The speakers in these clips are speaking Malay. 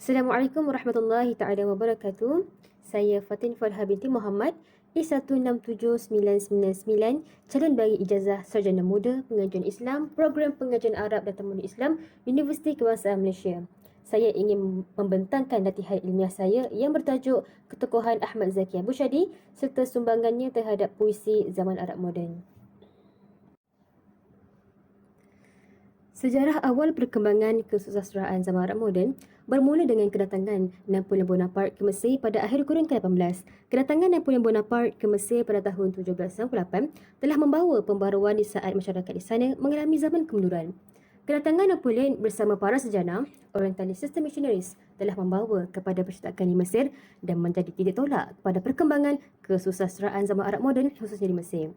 Assalamualaikum warahmatullahi taala wabarakatuh. Saya Fatin Falha binti Muhammad, E167999, calon bagi ijazah sarjana muda pengajian Islam, program pengajian Arab dan Tamadun Islam, Universiti Kebangsaan Malaysia. Saya ingin membentangkan latihan ilmiah saya yang bertajuk Ketokohan Ahmad Zaki Abu Shadi serta sumbangannya terhadap puisi zaman Arab moden. Sejarah awal perkembangan kesusastraan zaman Arab moden bermula dengan kedatangan Napoleon Bonaparte ke Mesir pada akhir kurun ke-18. Kedatangan Napoleon Bonaparte ke Mesir pada tahun 1798 telah membawa pembaruan di saat masyarakat di sana mengalami zaman kemunduran. Kedatangan Napoleon bersama para sejanah, orientalis sistem missionaries telah membawa kepada percetakan di Mesir dan menjadi tidak tolak kepada perkembangan kesusastraan zaman Arab moden khususnya di Mesir.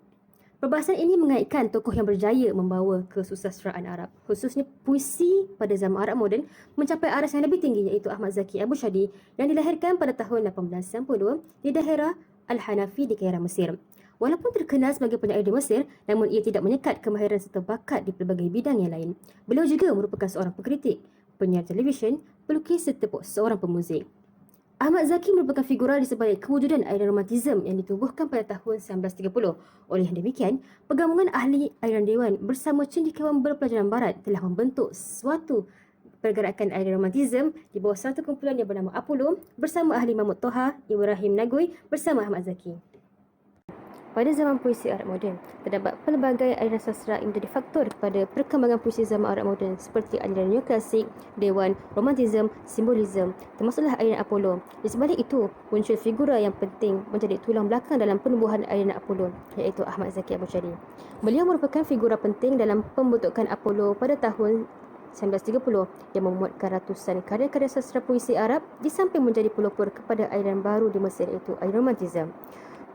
Perbahasan ini mengaitkan tokoh yang berjaya membawa kesusastraan Arab, khususnya puisi pada zaman Arab moden mencapai aras yang lebih tinggi iaitu Ahmad Zaki Abu Shadi yang dilahirkan pada tahun 1892 di daerah Al-Hanafi di Kairah, Mesir. Walaupun terkenal sebagai penyair di Mesir, namun ia tidak menyekat kemahiran serta bakat di pelbagai bidang yang lain. Beliau juga merupakan seorang pengkritik, penyiar televisyen, pelukis serta seorang pemuzik. Ahmad Zaki merupakan figura di sebalik kewujudan aliran romantisme yang ditubuhkan pada tahun 1930. Oleh yang demikian, pergabungan ahli aliran Dewan bersama cendekiawan berpelajaran barat telah membentuk suatu pergerakan aliran romantisme di bawah satu kumpulan yang bernama Apollo bersama ahli Mahmud Toha, Ibrahim Nagoi bersama Ahmad Zaki. Pada zaman puisi Arab moden, terdapat pelbagai aliran sastra yang menjadi faktor kepada perkembangan puisi zaman Arab moden seperti aliran neoklasik, dewan, romantisme, simbolisme, termasuklah aliran Apollo. Di sebalik itu, muncul figura yang penting menjadi tulang belakang dalam penubuhan aliran Apollo, iaitu Ahmad Zaki Abu Shadi. Beliau merupakan figura penting dalam pembentukan Apollo pada tahun 1930 yang memuatkan ratusan karya-karya sastra puisi Arab di samping menjadi pelopor kepada aliran baru di Mesir iaitu aliran romantisme.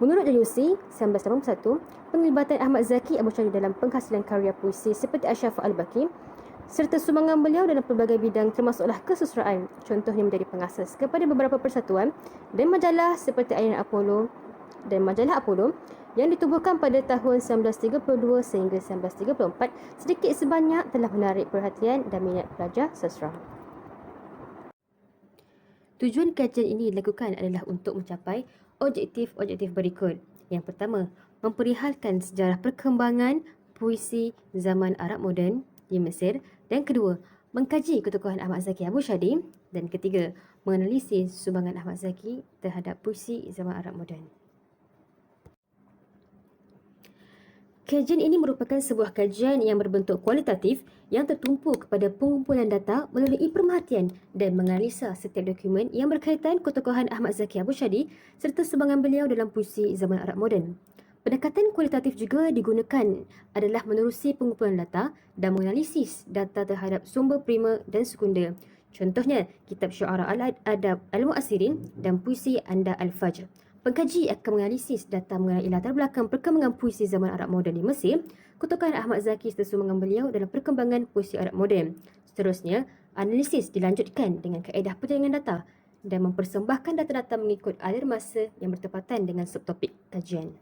Menurut Jayusi, 1981, penglibatan Ahmad Zaki Abu Shadi dalam penghasilan karya puisi seperti Ashraf Al-Baqi serta sumbangan beliau dalam pelbagai bidang termasuklah kesusastraan, contohnya menjadi pengasas kepada beberapa persatuan dan majalah seperti Aliran Apollo dan majalah Apollo yang ditubuhkan pada tahun 1932 sehingga 1934 sedikit sebanyak telah menarik perhatian dan minat pelajar sastra. Tujuan kajian ini dilakukan adalah untuk mencapai objektif-objektif berikut. Yang pertama, memperihalkan sejarah perkembangan puisi zaman Arab moden di Mesir. Dan kedua, mengkaji ketokohan Ahmad Zaki Abu Shadi. Dan ketiga, menganalisis sumbangan Ahmad Zaki terhadap puisi zaman Arab moden. Kajian ini merupakan sebuah kajian yang berbentuk kualitatif yang tertumpu kepada pengumpulan data melalui pemerhatian dan menganalisa setiap dokumen yang berkaitan ketokohan Ahmad Zaki Abu Shadi serta sumbangan beliau dalam puisi zaman Arab moden. Pendekatan kualitatif juga digunakan adalah menerusi pengumpulan data dan menganalisis data terhadap sumber primer dan sekunder. Contohnya, kitab Syu'ara Al-Adab Al-Mu'asirin dan puisi Anda Al-Fajr. Pengkaji akan menganalisis data mengenai latar belakang perkembangan puisi zaman Arab moden di Mesir, ketokohan Ahmad Zaki serta sumbangan beliau dalam perkembangan puisi Arab moden. Seterusnya, analisis dilanjutkan dengan kaedah penjaringan data dan mempersembahkan data-data mengikut alir masa yang bertepatan dengan subtopik kajian.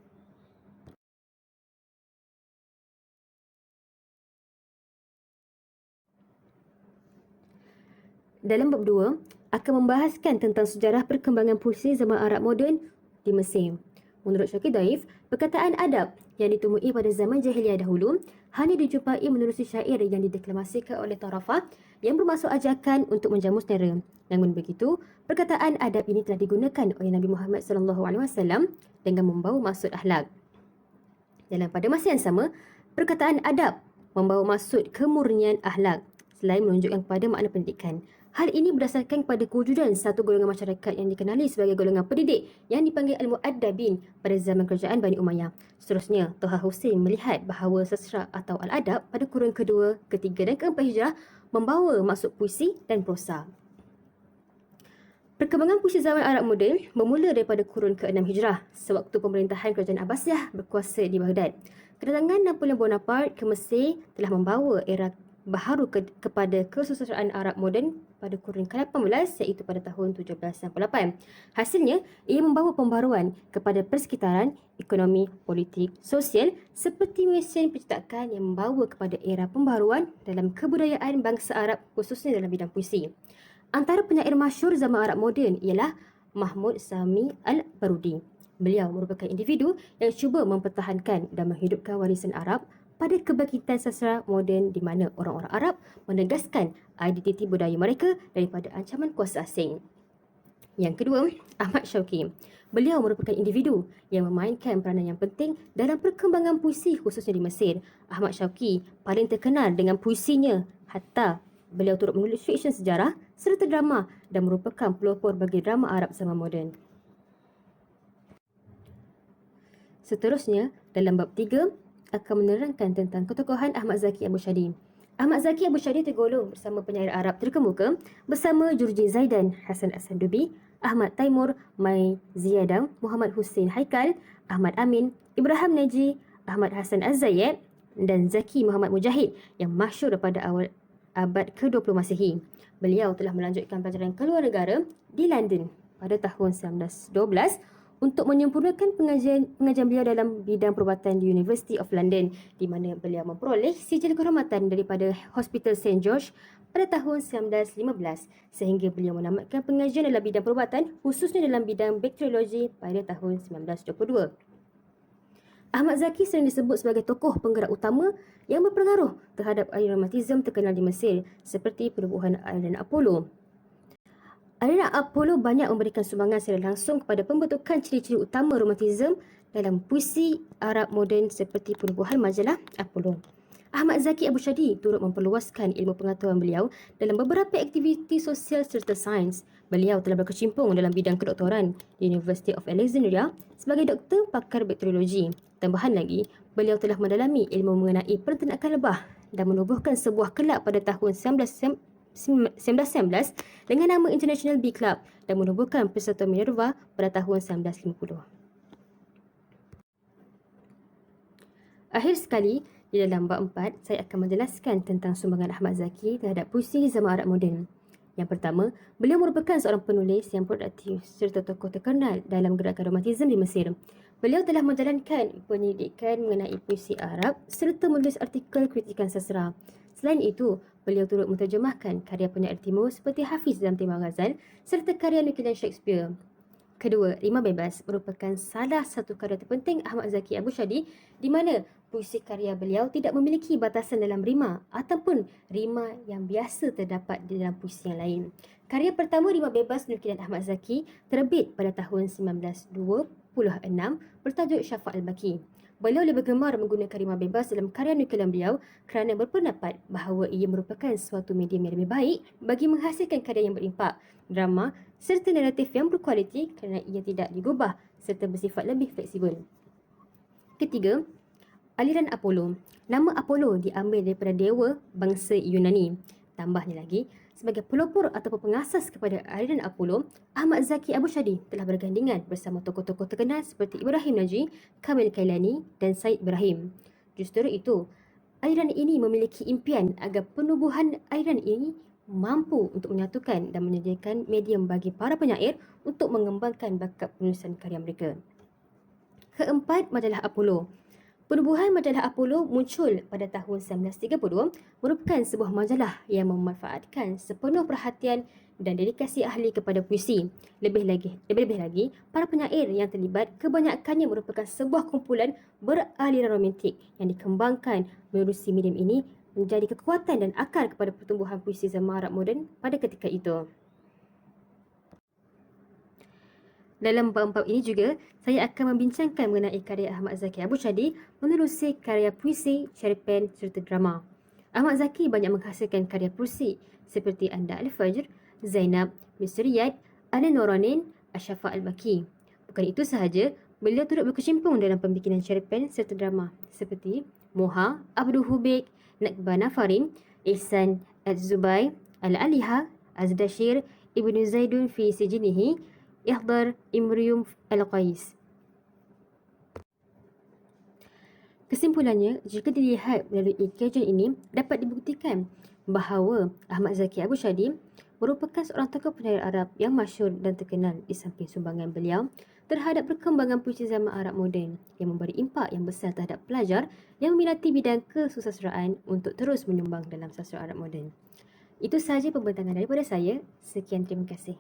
Dalam bab 2, akan membahaskan tentang sejarah perkembangan puisi zaman Arab moden di Mesir. Menurut Syakir Daif, perkataan adab yang ditemui pada zaman jahiliah dahulu hanya dijumpai menerusi syair yang dideklamasikan oleh tarafah yang bermaksud ajakan untuk menjamu selera. Namun begitu, perkataan adab ini telah digunakan oleh Nabi Muhammad SAW dengan membawa maksud akhlak. Dalam pada masa yang sama, perkataan adab membawa maksud kemurnian akhlak selain menunjukkan kepada makna pendidikan. Hal ini berdasarkan kepada kewujudan satu golongan masyarakat yang dikenali sebagai golongan pendidik yang dipanggil Al-Mu'addabin pada zaman kerajaan Bani Umayyah. Seterusnya, Toha Hussein melihat bahawa sastra atau al-adab pada kurun kedua, ketiga dan keempat hijrah membawa maksud puisi dan prosa. Perkembangan puisi zaman Arab moden bermula daripada kurun ke-6 hijrah sewaktu pemerintahan kerajaan Abbasiyah berkuasa di Baghdad. Kedatangan Napoleon Bonaparte ke Mesir telah membawa era baharu kepada kesusastraan Arab moden pada kurun ke-18 iaitu pada tahun 1798. Hasilnya, ia membawa pembaruan kepada persekitaran, ekonomi, politik, sosial seperti mesin percetakan yang membawa kepada era pembaruan dalam kebudayaan bangsa Arab khususnya dalam bidang puisi. Antara penyair masyhur zaman Arab moden ialah Mahmud Sami Al-Barudi. Beliau merupakan individu yang cuba mempertahankan dan menghidupkan warisan Arab pada kebangkitan sastra moden di mana orang-orang Arab menegaskan identiti budaya mereka daripada ancaman kuasa asing. Yang kedua, Ahmad Syauqi. Beliau merupakan individu yang memainkan peranan yang penting dalam perkembangan puisi khususnya di Mesir. Ahmad Syauqi paling terkenal dengan puisinya Hatta. Beliau turut menulis fiksyen sejarah serta drama dan merupakan pelopor bagi drama Arab zaman moden. Seterusnya, dalam bab 3 akan menerangkan tentang ketokohan Ahmad Zaki Abu Shadi. Ahmad Zaki Abu Shadi tergolong bersama penyair Arab terkemuka bersama Jurji Zaidan, Hasan As-Sandubi, Ahmad Taimur, Mai Ziyadang, Muhammad Hussein Haikal, Ahmad Amin, Ibrahim Naji, Ahmad Hasan Az-Zayyad dan Zaki Muhammad Mujahid yang masyhur pada awal abad ke-20 Masihi. Beliau telah melanjutkan pelajaran keluar negara di London pada tahun 1912 untuk menyempurnakan pengajian beliau dalam bidang perubatan di University of London, di mana beliau memperoleh sijil kehormatan daripada Hospital St. George pada tahun 1915 sehingga beliau menamatkan pengajian dalam bidang perubatan khususnya dalam bidang bakteriologi pada tahun 1922. Ahmad Zaki sering disebut sebagai tokoh penggerak utama yang berpengaruh terhadap aliran romantisme terkenal di Mesir seperti penubuhan aliran Apollo. Aliran Apollo banyak memberikan sumbangan secara langsung kepada pembentukan ciri-ciri utama romantisme dalam puisi Arab moden seperti penubuhan majalah Apollo. Ahmad Zaki Abu Shadi turut memperluaskan ilmu pengetahuan beliau dalam beberapa aktiviti sosial serta sains. Beliau telah berkecimpung dalam bidang kedoktoran di University of Alexandria sebagai doktor pakar bakteriologi. Tambahan lagi, beliau telah mendalami ilmu mengenai peternakan lebah dan menubuhkan sebuah kelab pada tahun 1919 dengan nama International Bee Club dan menubuhkan Persatuan Minerva pada tahun 1950. Akhir sekali, di dalam bab 4, saya akan menjelaskan tentang sumbangan Ahmad Zaki terhadap puisi zaman Arab moden. Yang pertama, beliau merupakan seorang penulis yang produktif serta tokoh terkenal dalam gerakan romantisme di Mesir. Beliau telah menjalankan pendidikan mengenai puisi Arab serta menulis artikel kritikan sastra. Selain itu, beliau turut menterjemahkan karya penyair timur seperti Hafiz dalam tema Ghazal serta karya nukilan Shakespeare. Kedua, Rima Bebas merupakan salah satu karya terpenting Ahmad Zaki Abu Shadi di mana puisi karya beliau tidak memiliki batasan dalam rima ataupun rima yang biasa terdapat di dalam puisi yang lain. Karya pertama Rima Bebas nukilan Ahmad Zaki terbit pada tahun 1926 bertajuk Syafa' Al-Baki. Beliau lebih gemar menggunakan rima bebas dalam karya nukilan beliau kerana berpendapat bahawa ia merupakan suatu medium yang lebih baik bagi menghasilkan karya yang berimpak, drama serta naratif yang berkualiti kerana ia tidak digubah serta bersifat lebih fleksibel. Ketiga, aliran Apollo. Nama Apollo diambil daripada dewa bangsa Yunani. Tambahnya lagi, sebagai pelopor atau pengasas kepada aliran Apollo, Ahmad Zaki Abu Shadi telah bergandingan bersama tokoh-tokoh terkenal seperti Ibrahim Naji, Kamil Kailani dan Said Ibrahim. Justru itu, aliran ini memiliki impian agar penubuhan aliran ini mampu untuk menyatukan dan menyediakan medium bagi para penyair untuk mengembangkan bakat penulisan karya mereka. Keempat, majalah Apollo. Penubuhan majalah Apollo muncul pada tahun 1932 merupakan sebuah majalah yang memanfaatkan sepenuh perhatian dan dedikasi ahli kepada puisi. Lebih lagi, para penyair yang terlibat kebanyakannya merupakan sebuah kumpulan beraliran romantik yang dikembangkan menerusi medium ini menjadi kekuatan dan akar kepada pertumbuhan puisi zaman Arab moden pada ketika itu. Dalam bab-bab ini juga, saya akan membincangkan mengenai karya Ahmad Zaki Abu Shadi menerusi karya puisi, cerpen serta drama. Ahmad Zaki banyak menghasilkan karya puisi seperti Anda Al-Fajr, Zainab, Misriyat, Ana Noranin, Asyafa' Al-Baki. Bukan itu sahaja, beliau turut berkecimpung dalam pembikinan cerpen serta drama seperti Moha, Abdul Hubik, Nakba Nafarin, Ihsan Az-Zubai, Al-Aliha, Az-Dashir, Ibnu Zaidun fi Sijinihi, Ihdar Imrium Al-Qais. Kesimpulannya, jika dilihat melalui kajian ini, dapat dibuktikan bahawa Ahmad Zaki Abu Shadi merupakan seorang tokoh penyair Arab yang masyhur dan terkenal di samping sumbangan beliau terhadap perkembangan puisi zaman Arab moden yang memberi impak yang besar terhadap pelajar yang meminati bidang kesusastraan untuk terus menyumbang dalam sastra Arab moden. Itu sahaja pembentangan daripada saya. Sekian, terima kasih.